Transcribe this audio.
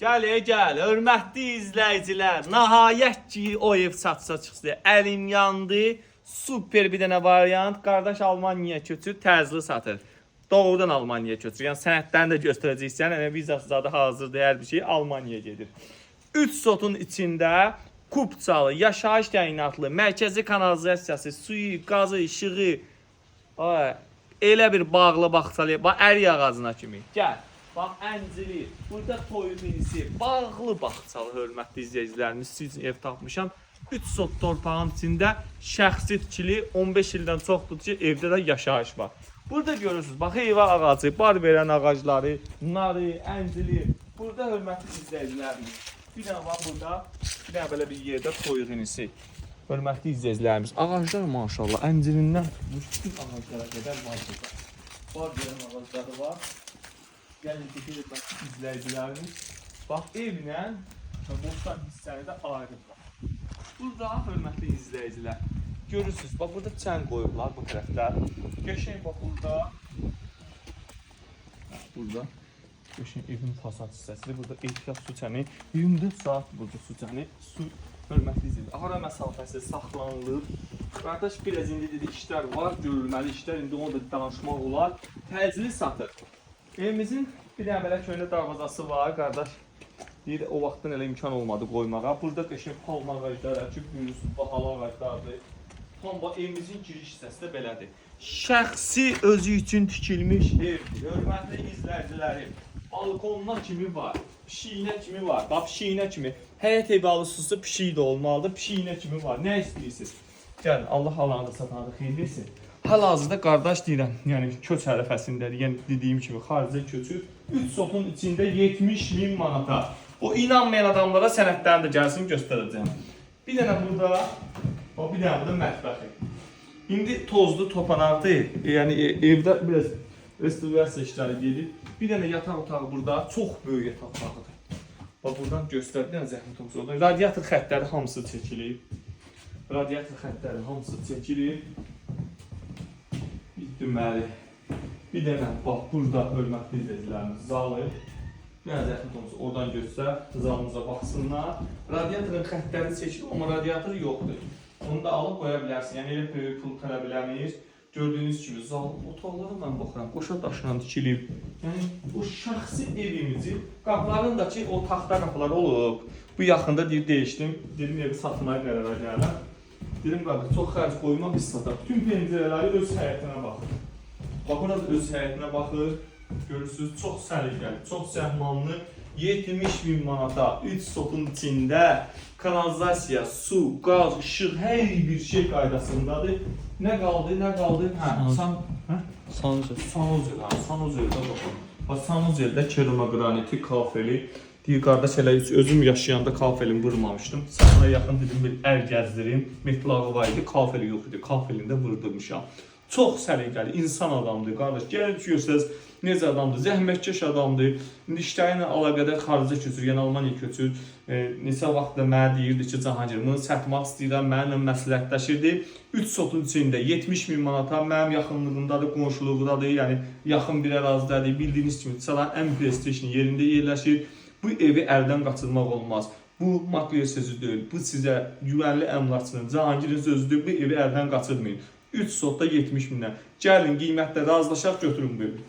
Gəl, hörmətli izləyicilər, nəhayət ki o ev satışa çıxdı. Əlim yandı, super bir dənə variant. Qardaş Almaniyaya köçür, təzli satır. Doğrudan Almaniyaya köçür. Yəni sənədlərini də göstərəcəksən, yəni vizası da hazırdır, hər bir şey Almaniyaya gedir. 3 sotun içində kupçalı, yaşayış təyinatlı, mərkəzi kanalizasiyası, suyu, qazı, işığı, elə bir bağlı bağçalı, bax ərik ağacına kimi. Gəl. Bax, əncili, burada toyuq inisi, bağlı bağçalı, hörmətli izləyicilərimiz, siz ev tapmışam. 3 sot torpağın içində şəxsi tikili 15 ildən çoxdur ki, evdə də yaşayış var. Burada görürsünüz, bax, heyva ağacı, bar verən ağacları, narı, əncili. Burada hörmətli izləyicilərimiz, bir dənə var burada, bir dənə belə bir yerdə toyuq inisi. Hörmətli izləyicilərimiz, ağaclar maşallah, əncilindən tutmuş, bütün ağaclara qədər var burada. Bar verən ağacları var. Gəlin ki, izləyicilərimiz, bax, evlə boşdan hissəni də ayrıblar. Burada, hörmətli izləyicilər, görürsünüz, bax, burada çən qoyublar bu tərəfdə. Qəşəng, bax, burada, qəşəng evin fasad hissəsidir. Burada ehtiyat su çəni, 24 saat burada su çəni, su, hörmətli izləyicilər. Ara məsafəsi saxlanılır. Qardaş, biraz indi dedi, işlər var, görülməli işlər, indi onu da danışmaq olar. Təcili satır. Evimizin bir dənə belə köhnə darvazası var, qardaş. Deyir, o vaxtdan elə imkan olmadı qoymağa. Burada qəşəng palma ağacları, görürsünüz, bahalı ağaclardır. Tam bax, evimizin giriş hissəsi də belədir. Şəxsi özü üçün tikilmiş evdir. Hörmətli izləyicilərim, balkonuna kimi var, pişiyinə kimi var. Bax, pişiyinə kimi. Həyət evi alırsınızsa pişiyi də olmalıdır, pişiyinə kimi var. Nə istəyirsiniz? Gəlin, Allah alanı da satanı xeyir versin. Hal-hazırda qardaş deyirəm, yəni köç ərəfəsindədir, yəni dediyim kimi xaricə köçür. 3 sotun içində 70.000 manata. O inanmayan adamlara sənədlərini də gəlsin göstərəcəm. Bir dənə burada, bir dənə burada mətbəxi. İndi tozlu topanaqdır, yəni evdə biraz restaurasiya işləri gedir. Bir dənə yataq otağı burada, çox böyük yataq otağıdır. Bax, buradan göstər, bir dənə zəhmət olsun. Radiator xəttləri hamısı çəkilib. Radiator xəttləri hamısı çəkilib. Deməli, bir dənə, bax, burada hörmətli izləyicilərimiz zalı. Bir dənə zəhmət olsun, oradan göstər, zalımıza baxsınlar. Radiatorun xəttləri çəkilib, amma radiator yoxdur. Onu da alıb qoya bilərsin, yəni elə böyük pul tələb eləmir. Gördüyünüz kimi, zal otaqlara mən baxıram, qoşa daşla tikilib. Yəni, o şəxsi evimizi, qapılarındakı o taxta qapılar olub. Bu yaxında dəyişdim, dedim evi satmaya qərara gələm. Dedim, qardaş, çox xərc qoyma, biz sataq. Bütün pəncərələri öz həyətinə baxır. Bax, burada öz həyətinə baxır. Görürsünüz, çox səliqəli, çox səhmanlı. 70.000 manata, 3 sotun içində kanalizasiya, su, qaz, işıq, hər bir şey qaydasındadır. Nə qaldı? Sanuzeldə baxın. Bax, sanuzeldə keramograniti, kafeli. Deyir, qardaş, elə özüm yaşayanda kafelini vurmamışdım. Sahına yaxın dedim, bir əl gəzdirim. Metlağı var idi, kafeli yox idi. Kafelini də vurdurmuşam. Çox səliqəli, insan adamdır, qardaş. Gəlin görsəz, necə adamdır, zəhmətkeş adamdır. İndi işləri ilə əlaqədar xaricə köçür, yəni Almaniya köçür. Neçə vaxtda mənə deyirdi ki, Cahangir, bunu satmaq istəyirəm, mənimlə məsləhətləşirdi. 3 sotun içində 70.000 manata, mənim yaxınlığımdadır, qonşuluğundadır, yəni yaxın bir ərazidadır. Bildiyiniz kimi, Çalan ən prestijli yerində yerləşir. Bu evi əldən qaçırmaq olmaz. Bu makliyə sözü deyil, bu sizə güvənli əmlakçının, Cahangirin sözüdür, bu evi əldən qaçırmayın. 3 sotda 70.000-dən. Gəlin, qiymətdə razılaşaq, götürün bu evi.